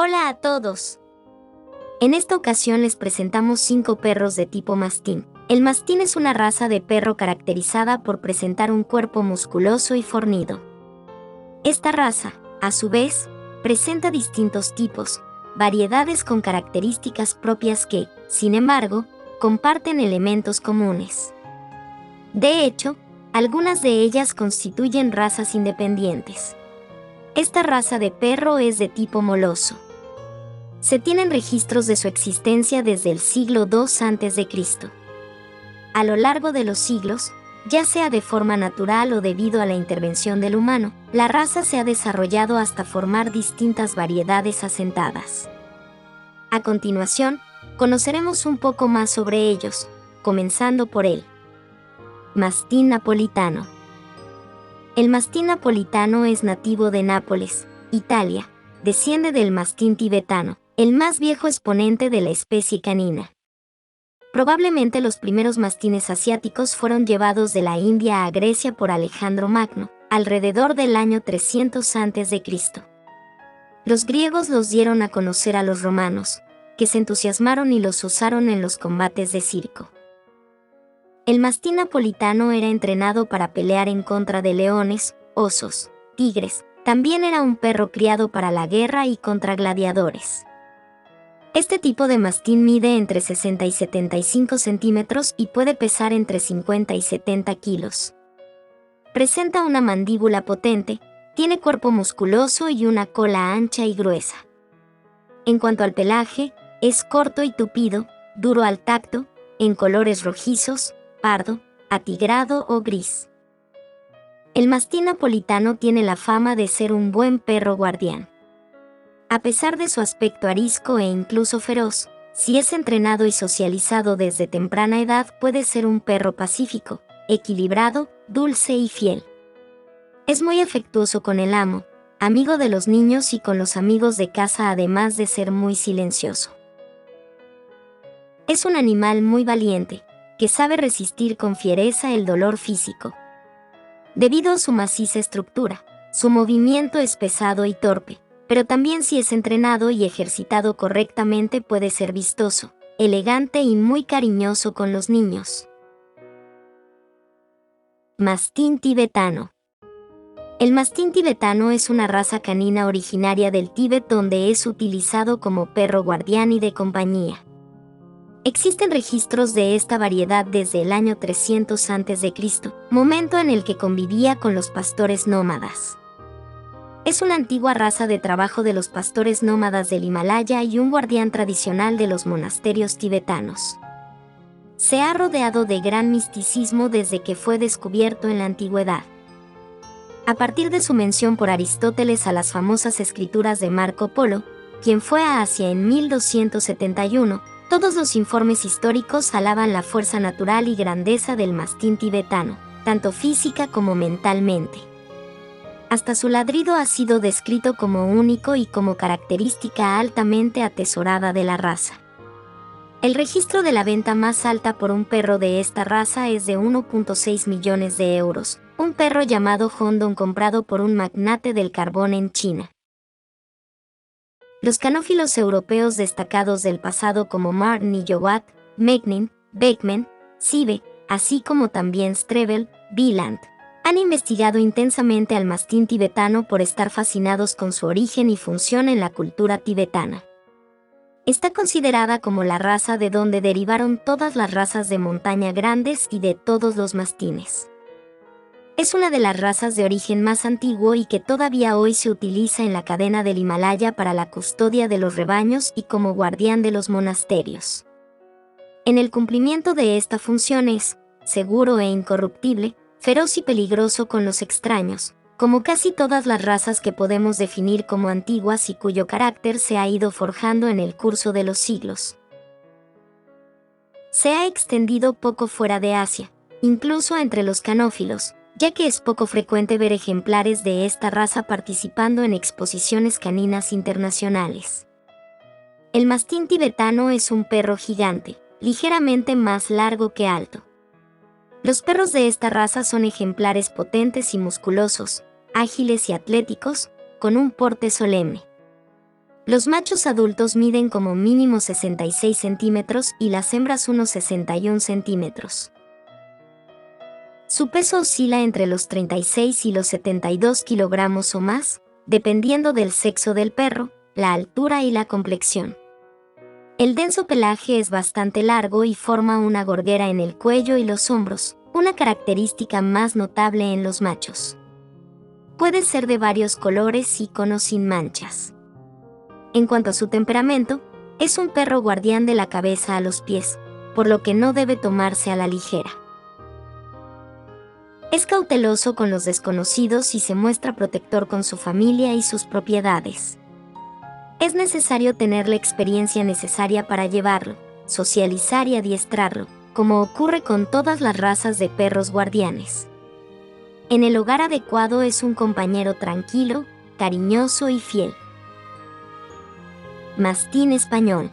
Hola a todos. En esta ocasión les presentamos 5 perros de tipo mastín. El mastín es una raza de perro caracterizada por presentar un cuerpo musculoso y fornido. Esta raza, a su vez, presenta distintos tipos, variedades con características propias que, sin embargo, comparten elementos comunes. De hecho, algunas de ellas constituyen razas independientes. Esta raza de perro es de tipo moloso. Se tienen registros de su existencia desde el siglo II a.C. A lo largo de los siglos, ya sea de forma natural o debido a la intervención del humano, la raza se ha desarrollado hasta formar distintas variedades asentadas. A continuación, conoceremos un poco más sobre ellos, comenzando por el mastín napolitano. El mastín napolitano es nativo de Nápoles, Italia. Desciende del mastín tibetano, el más viejo exponente de la especie canina. Probablemente los primeros mastines asiáticos fueron llevados de la India a Grecia por Alejandro Magno, alrededor del año 300 a.C. Los griegos los dieron a conocer a los romanos, que se entusiasmaron y los usaron en los combates de circo. El mastín napolitano era entrenado para pelear en contra de leones, osos, tigres. También era un perro criado para la guerra y contra gladiadores. Este tipo de mastín mide entre 60 y 75 centímetros y puede pesar entre 50 y 70 kilos. Presenta una mandíbula potente, tiene cuerpo musculoso y una cola ancha y gruesa. En cuanto al pelaje, es corto y tupido, duro al tacto, en colores rojizos, pardo, atigrado o gris. El mastín napolitano tiene la fama de ser un buen perro guardián. A pesar de su aspecto arisco e incluso feroz, si es entrenado y socializado desde temprana edad puede ser un perro pacífico, equilibrado, dulce y fiel. Es muy afectuoso con el amo, amigo de los niños y con los amigos de casa, además de ser muy silencioso. Es un animal muy valiente, que sabe resistir con fiereza el dolor físico. Debido a su maciza estructura, su movimiento es pesado y torpe, pero también si es entrenado y ejercitado correctamente puede ser vistoso, elegante y muy cariñoso con los niños. Mastín tibetano. El mastín tibetano es una raza canina originaria del Tíbet donde es utilizado como perro guardián y de compañía. Existen registros de esta variedad desde el año 300 a.C., momento en el que convivía con los pastores nómadas. Es una antigua raza de trabajo de los pastores nómadas del Himalaya y un guardián tradicional de los monasterios tibetanos. Se ha rodeado de gran misticismo desde que fue descubierto en la antigüedad. A partir de su mención por Aristóteles a las famosas escrituras de Marco Polo, quien fue a Asia en 1271, todos los informes históricos alaban la fuerza natural y grandeza del mastín tibetano, tanto física como mentalmente. Hasta su ladrido ha sido descrito como único y como característica altamente atesorada de la raza. El registro de la venta más alta por un perro de esta raza es de 1.6 millones de euros, un perro llamado Hondong comprado por un magnate del carbón en China. Los canófilos europeos destacados del pasado como Martin y Jowett, Megnin, Beckman, Sibe, así como también Strebel, Wieland, han investigado intensamente al mastín tibetano por estar fascinados con su origen y función en la cultura tibetana. Está considerada como la raza de donde derivaron todas las razas de montaña grandes y de todos los mastines. Es una de las razas de origen más antiguo y que todavía hoy se utiliza en la cadena del Himalaya para la custodia de los rebaños y como guardián de los monasterios. En el cumplimiento de esta función es, seguro e incorruptible, feroz y peligroso con los extraños, como casi todas las razas que podemos definir como antiguas y cuyo carácter se ha ido forjando en el curso de los siglos. Se ha extendido poco fuera de Asia, incluso entre los canófilos, ya que es poco frecuente ver ejemplares de esta raza participando en exposiciones caninas internacionales. El mastín tibetano es un perro gigante, ligeramente más largo que alto. Los perros de esta raza son ejemplares potentes y musculosos, ágiles y atléticos, con un porte solemne. Los machos adultos miden como mínimo 66 centímetros y las hembras unos 61 centímetros. Su peso oscila entre los 36 y los 72 kilogramos o más, dependiendo del sexo del perro, la altura y la complexión. El denso pelaje es bastante largo y forma una gorguera en el cuello y los hombros, una característica más notable en los machos. Puede ser de varios colores y con o sin manchas. En cuanto a su temperamento, es un perro guardián de la cabeza a los pies, por lo que no debe tomarse a la ligera. Es cauteloso con los desconocidos y se muestra protector con su familia y sus propiedades. Es necesario tener la experiencia necesaria para llevarlo, socializar y adiestrarlo, como ocurre con todas las razas de perros guardianes. En el hogar adecuado es un compañero tranquilo, cariñoso y fiel. Mastín español.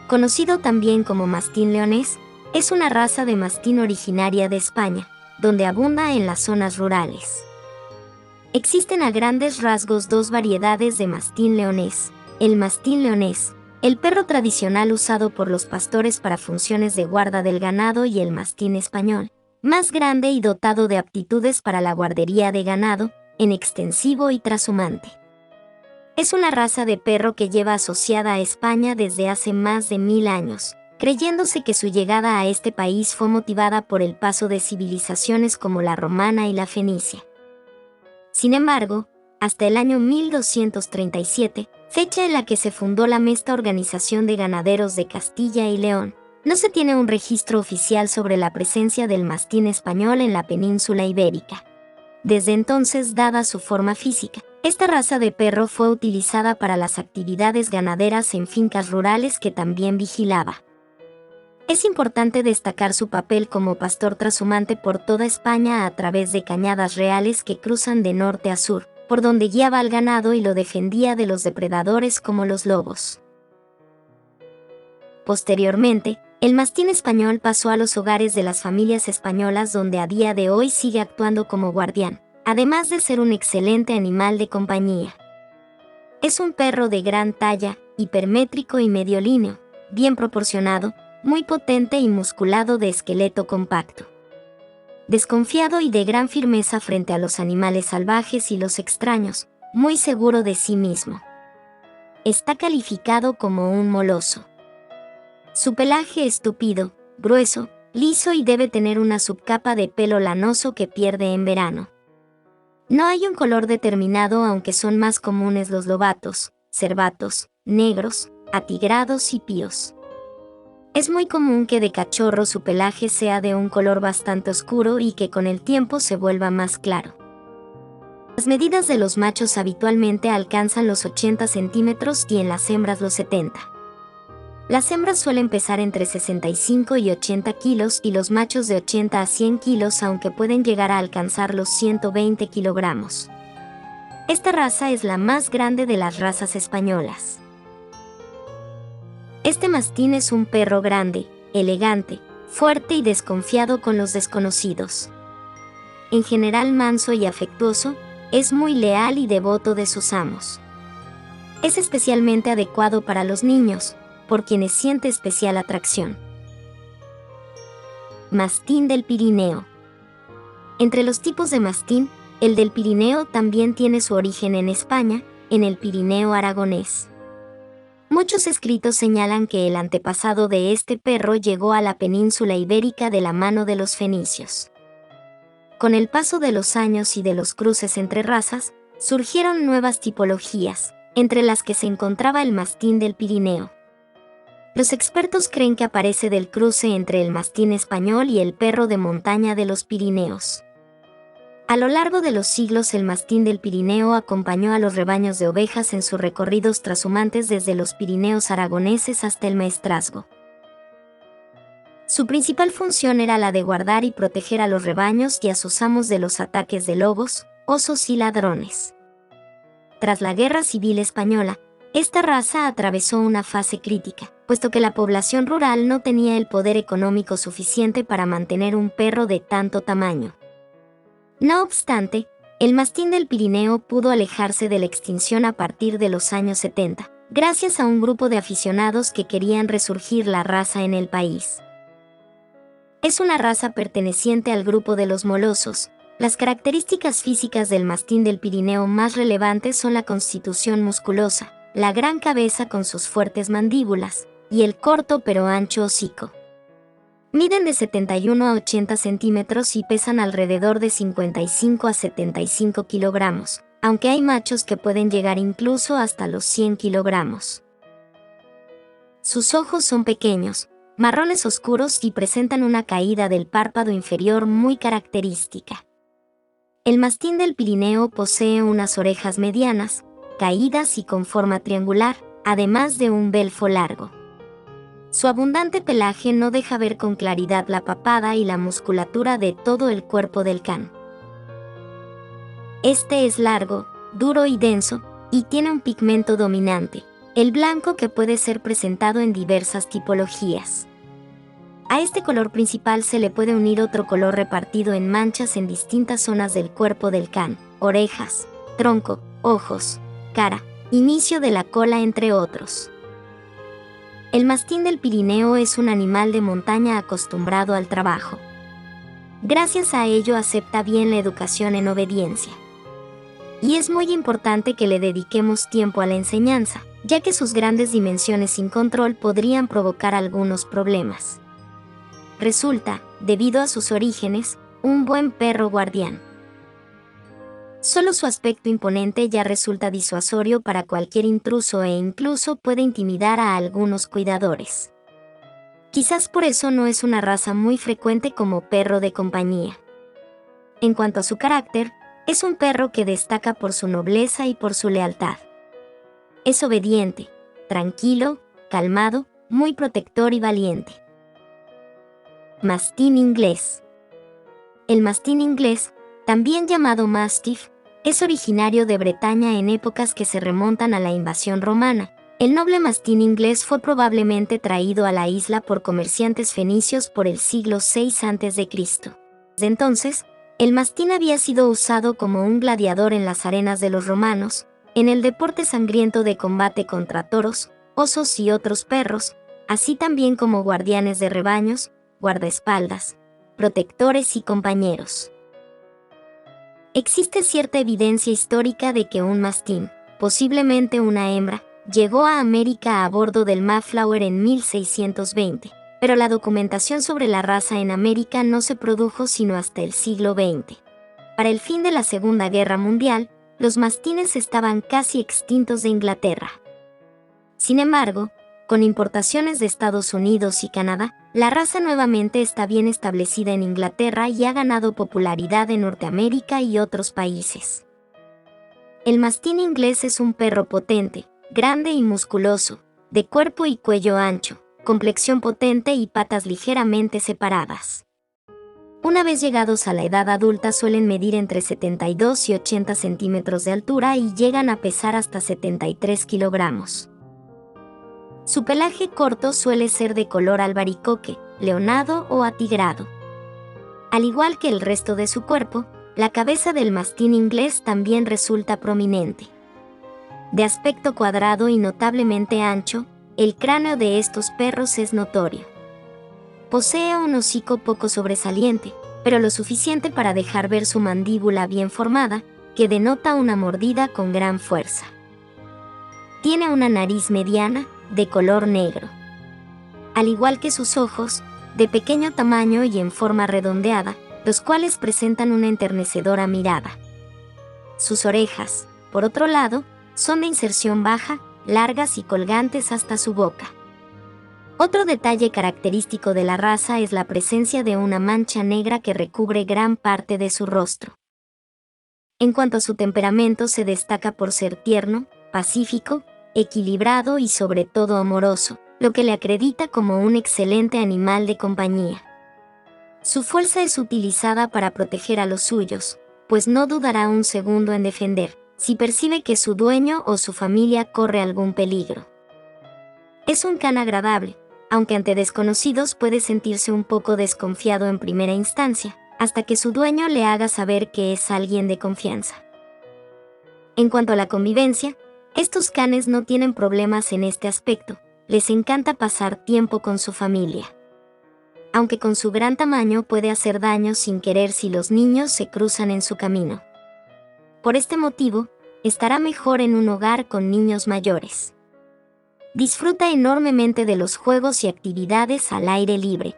Conocido también como mastín leonés, es una raza de mastín originaria de España, donde abunda en las zonas rurales. Existen a grandes rasgos dos variedades de mastín leonés: el mastín leonés, el perro tradicional usado por los pastores para funciones de guarda del ganado, y el mastín español, más grande y dotado de aptitudes para la guardería de ganado, en extensivo y trashumante. Es una raza de perro que lleva asociada a España desde hace más de 1000 años, creyéndose que su llegada a este país fue motivada por el paso de civilizaciones como la romana y la fenicia. Sin embargo, hasta el año 1237, fecha en la que se fundó la Mesta Organización de Ganaderos de Castilla y León, no se tiene un registro oficial sobre la presencia del mastín español en la península ibérica. Desde entonces, dada su forma física, esta raza de perro fue utilizada para las actividades ganaderas en fincas rurales que también vigilaba. Es importante destacar su papel como pastor trashumante por toda España a través de cañadas reales que cruzan de norte a sur, por donde guiaba al ganado y lo defendía de los depredadores como los lobos. Posteriormente, el mastín español pasó a los hogares de las familias españolas, donde a día de hoy sigue actuando como guardián, además de ser un excelente animal de compañía. Es un perro de gran talla, hipermétrico y mediolíneo, bien proporcionado, muy potente y musculado, de esqueleto compacto. Desconfiado y de gran firmeza frente a los animales salvajes y los extraños, muy seguro de sí mismo. Está calificado como un moloso. Su pelaje es tupido, grueso, liso y debe tener una subcapa de pelo lanoso que pierde en verano. No hay un color determinado, aunque son más comunes los lobatos, cervatos, negros, atigrados y píos. Es muy común que de cachorro su pelaje sea de un color bastante oscuro y que con el tiempo se vuelva más claro. Las medidas de los machos habitualmente alcanzan los 80 centímetros y en las hembras los 70. Las hembras suelen pesar entre 65 y 80 kilos y los machos de 80 a 100 kilos, aunque pueden llegar a alcanzar los 120 kilogramos. Esta raza es la más grande de las razas españolas. Este mastín es un perro grande, elegante, fuerte y desconfiado con los desconocidos. En general manso y afectuoso, es muy leal y devoto de sus amos. Es especialmente adecuado para los niños, por quienes siente especial atracción. Mastín del Pirineo. Entre los tipos de mastín, el del Pirineo también tiene su origen en España, en el Pirineo aragonés. Muchos escritos señalan que el antepasado de este perro llegó a la península ibérica de la mano de los fenicios. Con el paso de los años y de los cruces entre razas, surgieron nuevas tipologías, entre las que se encontraba el mastín del Pirineo. Los expertos creen que aparece del cruce entre el mastín español y el perro de montaña de los Pirineos. A lo largo de los siglos, el mastín del Pirineo acompañó a los rebaños de ovejas en sus recorridos trashumantes desde los Pirineos aragoneses hasta el Maestrazgo. Su principal función era la de guardar y proteger a los rebaños y a sus amos de los ataques de lobos, osos y ladrones. Tras la Guerra Civil Española, esta raza atravesó una fase crítica, puesto que la población rural no tenía el poder económico suficiente para mantener un perro de tanto tamaño. No obstante, El mastín del Pirineo pudo alejarse de la extinción a partir de los años 70, gracias a un grupo de aficionados que querían resurgir la raza en el país. Es una raza perteneciente al grupo de los molosos. Las características físicas del mastín del Pirineo más relevantes son la constitución musculosa, la gran cabeza con sus fuertes mandíbulas, y el corto pero ancho hocico. Miden de 71 a 80 centímetros y pesan alrededor de 55 a 75 kilogramos, aunque hay machos que pueden llegar incluso hasta los 100 kilogramos. Sus ojos son pequeños, marrones oscuros y presentan una caída del párpado inferior muy característica. El mastín del Pirineo posee unas orejas medianas, caídas y con forma triangular, además de un belfo largo. Su abundante pelaje no deja ver con claridad la papada y la musculatura de todo el cuerpo del can. Este es largo, duro y denso, y tiene un pigmento dominante, el blanco, que puede ser presentado en diversas tipologías. A este color principal se le puede unir otro color repartido en manchas en distintas zonas del cuerpo del can: orejas, tronco, ojos, cara, inicio de la cola, entre otros. El mastín del Pirineo es un animal de montaña acostumbrado al trabajo. Gracias a ello acepta bien la educación en obediencia. Y es muy importante que le dediquemos tiempo a la enseñanza, ya que sus grandes dimensiones sin control podrían provocar algunos problemas. Resulta, debido a sus orígenes, un buen perro guardián. Solo su aspecto imponente ya resulta disuasorio para cualquier intruso e incluso puede intimidar a algunos cuidadores. Quizás por eso no es una raza muy frecuente como perro de compañía. En cuanto a su carácter, es un perro que destaca por su nobleza y por su lealtad. Es obediente, tranquilo, calmado, muy protector y valiente. Mastín inglés. El mastín inglés, también llamado Mastiff, es originario de Bretaña en épocas que se remontan a la invasión romana. El noble mastín inglés fue probablemente traído a la isla por comerciantes fenicios por el siglo VI a.C. Desde entonces, el mastín había sido usado como un gladiador en las arenas de los romanos, en el deporte sangriento de combate contra toros, osos y otros perros, así también como guardianes de rebaños, guardaespaldas, protectores y compañeros. Existe cierta evidencia histórica de que un mastín, posiblemente una hembra, llegó a América a bordo del Mayflower en 1620, pero la documentación sobre la raza en América no se produjo sino hasta el siglo XX. Para el fin de la Segunda Guerra Mundial, los mastines estaban casi extintos de Inglaterra. Sin embargo, con importaciones de Estados Unidos y Canadá, la raza nuevamente está bien establecida en Inglaterra y ha ganado popularidad en Norteamérica y otros países. El mastín inglés es un perro potente, grande y musculoso, de cuerpo y cuello ancho, complexión potente y patas ligeramente separadas. Una vez llegados a la edad adulta suelen medir entre 72 y 80 centímetros de altura y llegan a pesar hasta 73 kilogramos. Su pelaje corto suele ser de color albaricoque, leonado o atigrado. Al igual que el resto de su cuerpo, la cabeza del mastín inglés también resulta prominente. De aspecto cuadrado y notablemente ancho, el cráneo de estos perros es notorio. Posee un hocico poco sobresaliente, pero lo suficiente para dejar ver su mandíbula bien formada, que denota una mordida con gran fuerza. Tiene una nariz mediana, de color negro. Al igual que sus ojos, de pequeño tamaño y en forma redondeada, los cuales presentan una enternecedora mirada. Sus orejas, por otro lado, son de inserción baja, largas y colgantes hasta su boca. Otro detalle característico de la raza es la presencia de una mancha negra que recubre gran parte de su rostro. En cuanto a su temperamento, se destaca por ser tierno, pacífico, equilibrado y sobre todo amoroso, lo que le acredita como un excelente animal de compañía. Su fuerza es utilizada para proteger a los suyos, pues no dudará un segundo en defender, si percibe que su dueño o su familia corre algún peligro. Es un can agradable, aunque ante desconocidos puede sentirse un poco desconfiado en primera instancia, hasta que su dueño le haga saber que es alguien de confianza. En cuanto a la convivencia, estos canes no tienen problemas en este aspecto, les encanta pasar tiempo con su familia. Aunque con su gran tamaño puede hacer daño sin querer si los niños se cruzan en su camino. Por este motivo, estará mejor en un hogar con niños mayores. Disfruta enormemente de los juegos y actividades al aire libre.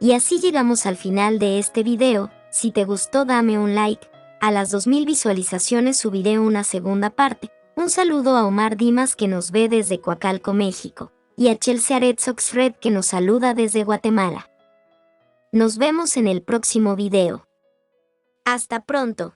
Y así llegamos al final de este video. Si te gustó, dame un like. A las 2000 visualizaciones subiré una segunda parte. Un saludo a Omar Dimas, que nos ve desde Coacalco, México, y a Chelsea Aretzoxfred, que nos saluda desde Guatemala. Nos vemos en el próximo video. ¡Hasta pronto!